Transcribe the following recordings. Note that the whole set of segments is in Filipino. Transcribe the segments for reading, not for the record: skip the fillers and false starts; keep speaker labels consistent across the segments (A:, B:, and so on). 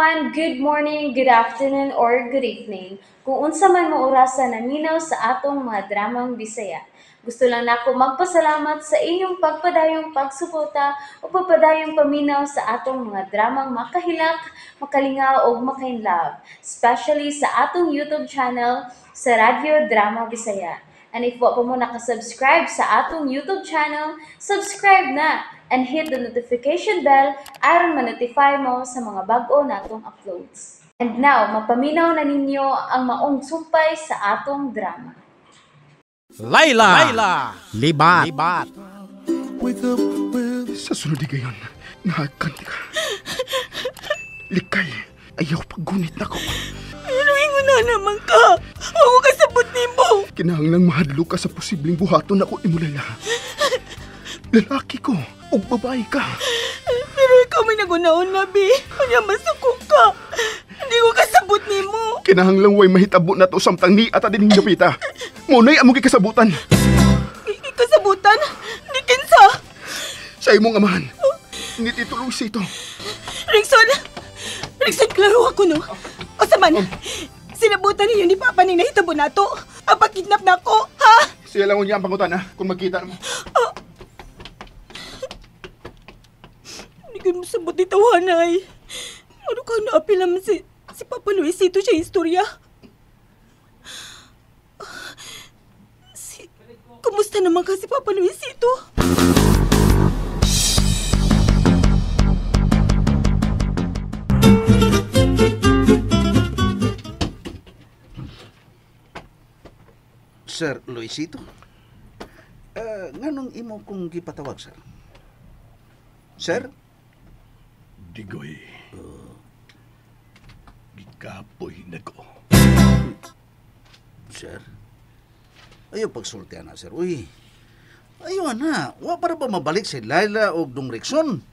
A: everyone, good morning, good afternoon, or good evening. Kung unsa man mo orasan naminaw sa atong mga dramang Bisaya. Gusto lang nako magpasalamat sa inyong pagpadayong pagsuporta o pagpadayong paminaw sa atong mga dramang makahilak, makalingaw o makainlove, especially sa atong YouTube channel sa Radyo Drama Bisaya. And if wa pa mo nakasubscribe sa atong YouTube channel, subscribe na and hit the notification bell aron ma-notify mo sa mga bag-o natong uploads. And now, mapaminaw na ninyo ang maong sumpay sa atong drama.
B: Layla! Libat!
C: Sa sunod di gayon, nakakanti ka. Likay, ayaw paggunit na ko.
D: Pero ingon na naman ka. Ako kasabot ni mo.
C: Kinahanglang mahadlo ka sa posibleng buhaton ako imulala. Lalaki ko, o babae ka.
D: Pero ikaw may nagunaon, Bi. Kanya masuko ka. Hindi ko kasabot ni mo.
C: Kinahanglang way mahitabo na to samtang ni ata din hingapita. Munay amo kasabutan.
D: Kasabutan? Di kinsa?
C: Sa imong amahan, nititulong sito.
D: Rickson, klaro ako, no? O saman, sinabutan niyo ni Papa ni nahitabo na to. Ang pagkidnap na ako, ha?
C: Siya lang niya ang pangutan, ha? Kung magkita mo.
D: Hindi ko masabot ni Tawanay. Ano ka naapil naman si Papa Luisito siya istorya? Kumusta naman ka si Papa Luisito?
B: Sir Luisito? Nganong imo kong gipatawag, sir? Sir?
E: Digoy. Gikapoy na ko.
B: Sir? Ayaw pagsultihan na, sir. Uy, ayaw na. Wa para ba mabalik si Layla o Dong Rickson?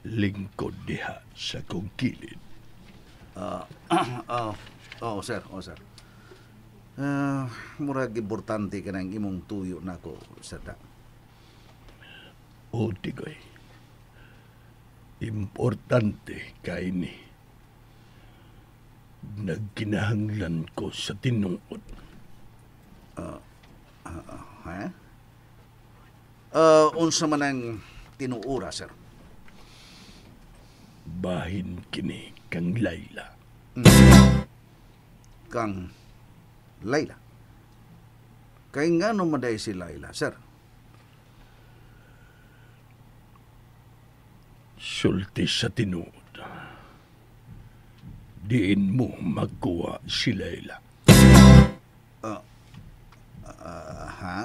E: Lingkod diha sa kong kilid.
B: Sir. Murag importante ka ng imong tuyo na ko, sir.
E: O, Digoy. Importante kay ni. Nagkinahanglan ko sa tinuod.
B: Unsa man ang tinuura, sir?
E: Bahin kini kang Layla.
B: Kang Layla? Kay nga no maday si Layla, sir?
E: Sulti sa tinuod. Diin mo magkuha si Layla.
B: Ha?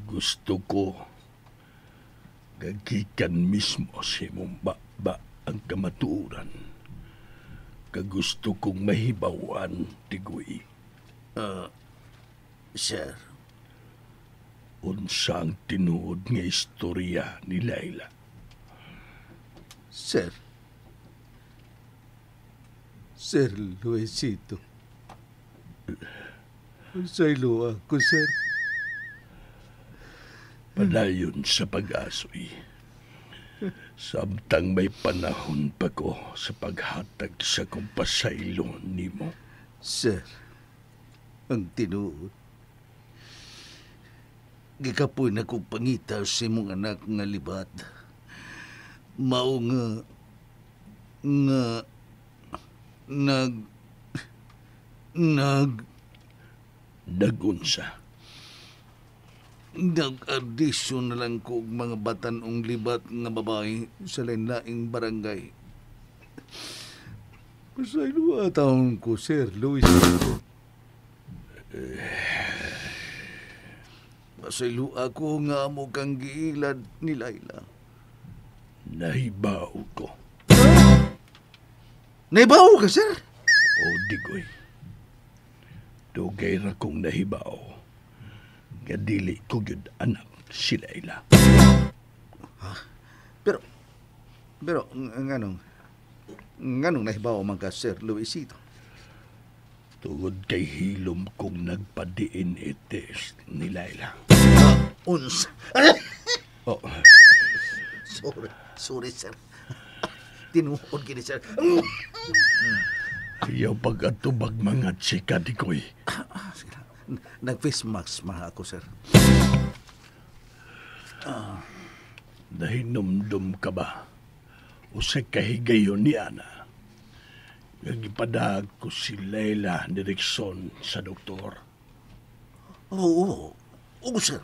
E: Gusto ko gagikan mismo si mong ba ang kamatuuran. Kagusto kong mahibawan, Tigoy.
B: Sir?
E: Unsa ang tinuod nga istorya ni Layla?
B: Sir? Sir Luisito. Unsay luwa ko, sir?
E: Padayon sa pag-asoy. Samtang may panahon pa ko sa paghatag sa kong pasaylo nimo.
B: Sir, ang tinuod. Gikapoy na kong pangitaw sa imong anak nga libat. Mao nga
E: Nagunsa.
B: Nag-adisyon na lang ko mga batanong libat nga babae sa lain-laing barangay. Pasaylo taon ko, Sir Luis. Pasaylo ako nga mo kang giilad ni Layla.
E: Nahibaw ko.
B: Naibaw ka, sir?
E: O, Digoy. Dugay ra kong nahibaw. Nga dili ko yun anak si Layla.
B: Pero, nganong nahibaw man ka, Sir Luisito?
E: Tungod kay hilom kong nagpa-DNA test ni Layla.
B: Uns.
E: Oh,
B: Sorry, sir. tinuod gini, sir.
E: Ayaw pag-atubag mga chika, Dikoy.
B: Nag-face mask ma ako, sir.
E: Nahinumdum ka ba? O sa kahigayon ni Ana? Nagipadag ko si Leila ni Rickson sa doktor.
B: Oo, sir.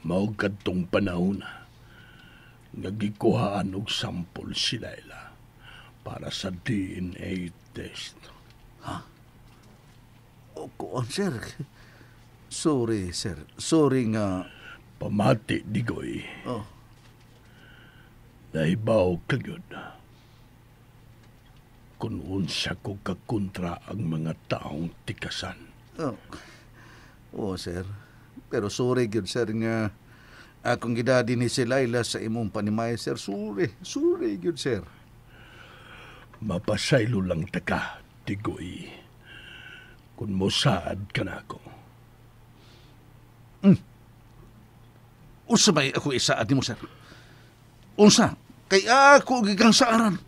E: Mao kadtong panahon na nagikuhaan og sampol si Leila para sa DNA test.
B: O, kuan, sir. Sorry, sir. Sorry nga.
E: Pamati, Digoy.
B: Oh,
E: Naibaw kagyod. Kung unsa ko kakontra ang mga taong tikasan.
B: sir. Pero sorry gyud, sir, nga akong gidadi ni si Laila sa imong panimay, sir. Sorry gyud, sir.
E: Mapasaylo lang taka, Digoy. Kung mosaad ka na ako.
B: Unsa may ako isaad nimo, sir? Unsa? Kay ako gigang saaran.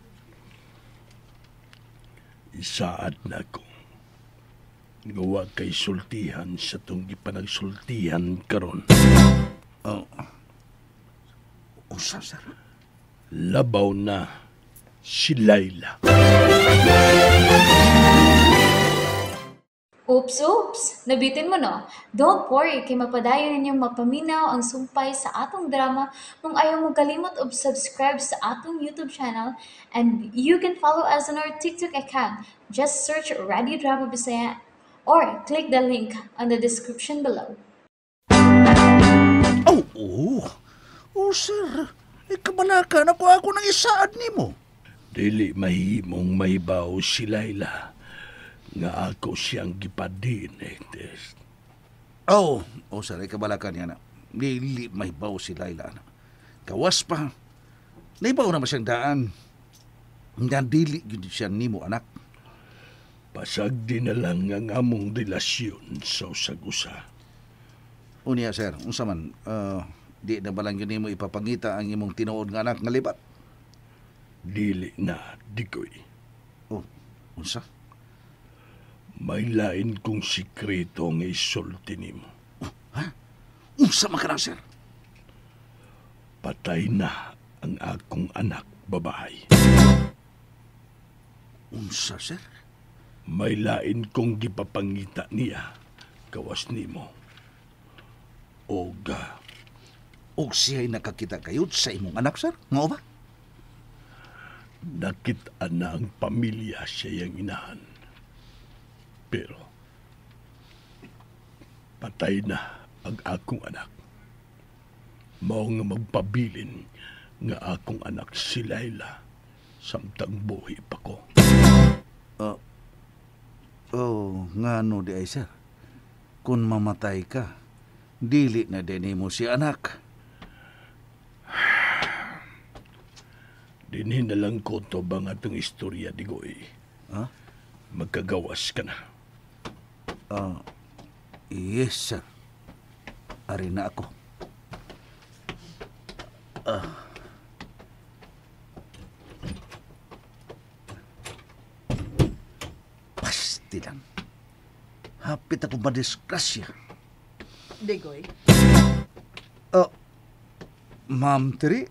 E: Isaad na ako. Gawa kay sultihan sa tong gipanagsultihan karon.
B: Unsa, sir?
E: Labaw na si Laila.
A: Oops! Nabitin mo no? Don't worry, kay mapadayon ninyong mapaminaw ang sumpay sa atong drama kung ayaw mo kalimot og subscribe sa atong YouTube channel and you can follow us on our TikTok account. Just search Radio Drama Bisaya or click the link on the description below.
B: Sir. Kabalaka na ko ako ng isaad nimo.
E: Dili mahimong mahibaw si Laila nga ako siyang gipa-DNA test.
B: Sir, kabalaka niya na. Dili mahibaw si Laila na. Kawas pa. Naibaw naman siyang daan. Nga dili yun siya nimo, anak.
E: Pasag din na lang ang among relasyon sa usag-usa.
B: Unya, sir, unsa man, di na ba lang yun nimo ipapangita ang imong tinuod nga anak nga libat?
E: Dili na, Dikoy.
B: Unsa?
E: May lain kong sikreto nga isulti nimo.
B: Unsa man ka na, sir?
E: Patay na ang akong anak babae.
B: Unsa, sir?
E: May lain kong gipapangita niya, kawas nimo. Oga.
B: Og siya'y nakakita kayo sa imong anak, sir? Nga ba?
E: Nakita na ang pamilya siya yung inahan. Pero, patay na ang akong anak. Mao nga magpabilin nga akong anak si Laila samtang buhi pa ko.
B: Nga no di ay, sir. Kung mamatay ka, dili na din mo si anak.
E: Dinhin na lang ko to bang atong istorya, Digoy. Magkagawas ka na.
B: Yes, sir. Ari na ako. Pasti lang. Hapit ako madisgrasya.
D: Digoy,
B: Ma'am Tiri,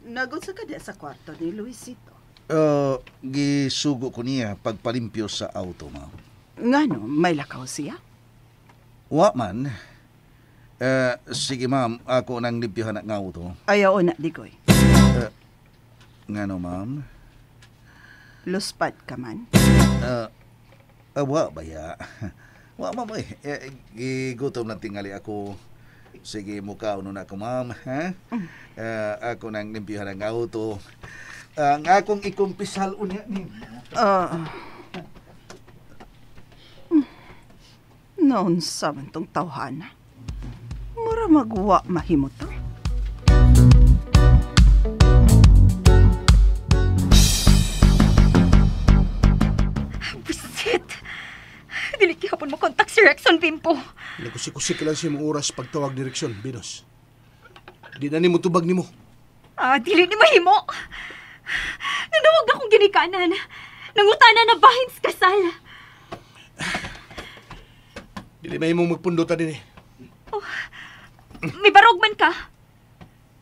D: nagunsa ka di sa kwarto ni Luisito.
B: gisugo ko niya pagpalimpyo sa auto, ma'am.
D: Ngano, may lakaw siya?
B: Wa man. Sige, ma'am. Ako nang limpyohan ng auto.
D: Ayaw na, Digoy.
B: Ngano, ma'am?
D: Luspad ka man.
B: Wa ba ya? Wa, ma'am, gigutom na tingali ako. Sige, mukha na ako, ma'am. Ha? Ako nang limpyohan ng auto. Ang akong ikumpisal unya ni.
D: Noon sa man tong tawhana. Mura magwa mahimo to.
F: Bisit! Dili kihapon mo kontak si Rexon Bimpo.
G: Nagkusik-kusik lang siya mong oras pagtawag direksyon, Binos. Di na ni mo tubag ni mo.
F: Dili ni mahimo. Huwag akong ginikanan. Nangutana na bahin sa kasal.
G: Dili may mong magpundutan din eh.
F: May barog man ka.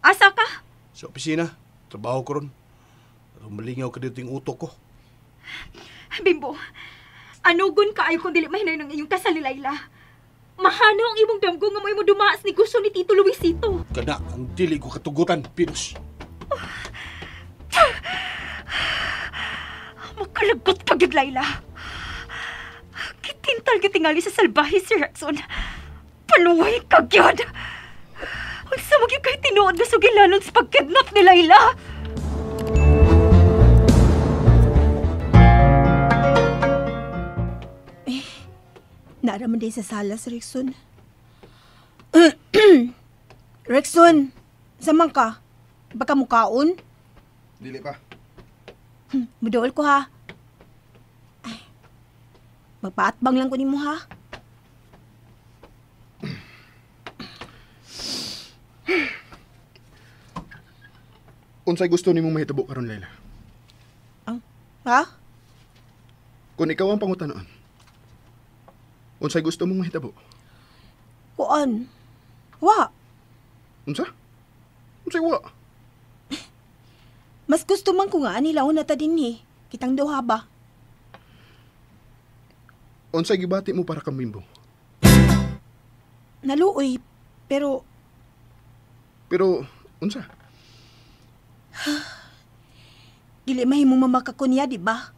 F: Asa ka?
G: Sa opisina, trabaho ko ron. Pero malingaw ka dito yung utok ko.
F: Bimbo, anugon ka ay kung dili mahinay ng iyong kasal ni Layla. Mahanaw ang imong damgo nga may mo dumaas ni gusto ni Tito Luisito.
G: Kana ang dili ko katugutan, Pinos.
F: Makalagot ka, gid Layla. Kitintal kitingali sa salbahe si Rexon. Paluway ka, gyud. Unsa mo gyud kay tinuod nga sugilanon sa pagkidnap ni Layla?
D: Naaraman din sa sala si Rexon. Rexon, samang ka? Baka mukaon?
C: Dili pa.
D: Mudool ko ha. Ay, magpaatbang lang ko ni mo ha.
C: Unsay gusto nimong mahitabo karon, Layla?
D: Ha?
C: Kung ikaw ang pangutanon, unsay gusto mong mahitabo?
D: Kuan? Wa.
C: Unsa? Unsay wa?
D: Mas gusto man ko nga anilaw na ta dinhi. Kitang duha ba?
C: Unsay gibati mo para kang Bimbo?
D: Naluoy, pero
C: Pero unsa?
D: dili mahimong mamakakunya, di ba?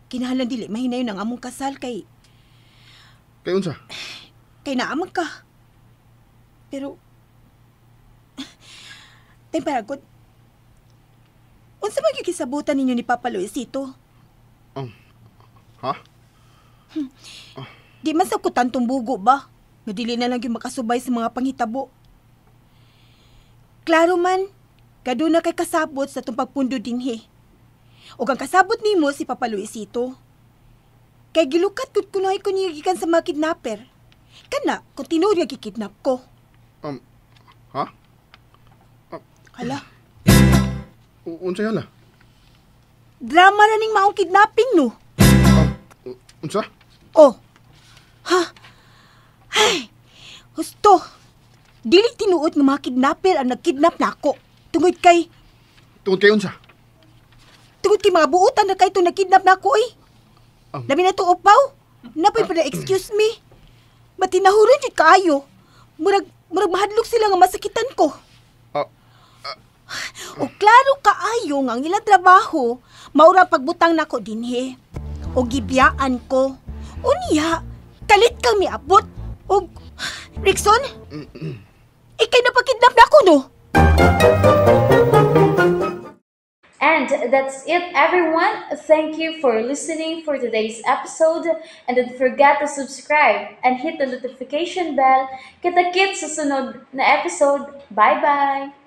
D: Kinahanglan dili mahinayon ang among kasal kay
C: Kay unsa?
D: naamag ka. Pero tay paragod. Unsa man gyud kisabutan ninyo ni Papa Luisito?
C: Ha?
D: Di man sa kutantong bugo ba? Nga dili na lang yung makasubay sa mga panghitabo. Klaro man, kaduna kay kasabot sa itong pagpundo dinhi. O ang kasabot nimo si Papa Luisito. Kay gilukat kud kunoy ko niya gikan sa mga kidnapper. Kana, kung tinuod nga gikidnap ko.
C: Ha?
D: Hala,
C: Unsay hala?
D: drama na ning maong kidnapping no.
C: Unsa?
D: Oh, ha? Ay, husto. Dili tinuod nga mga kidnapper ang nagkidnap nako. Tungod kay
C: Unsa?
D: mga buutan na kay itong nagkidnap nako eh.
C: Um.
D: Labi na itong upaw. Napay pala excuse me. Matinahuron yun kaayo. Murag mahadlok sila nga masakitan ko. O klaro kaayo nga ang ilang trabaho, maura pagbutang nako dinhi. O gibiyaan ko. Unya, kalit kang miabot. O, Rickson? Ikay na pagkidnap na ako, no?
A: And that's it, everyone. Thank you for listening for today's episode. And don't forget to subscribe and hit the notification bell. Kita-kits sa sunod na episode. Bye-bye!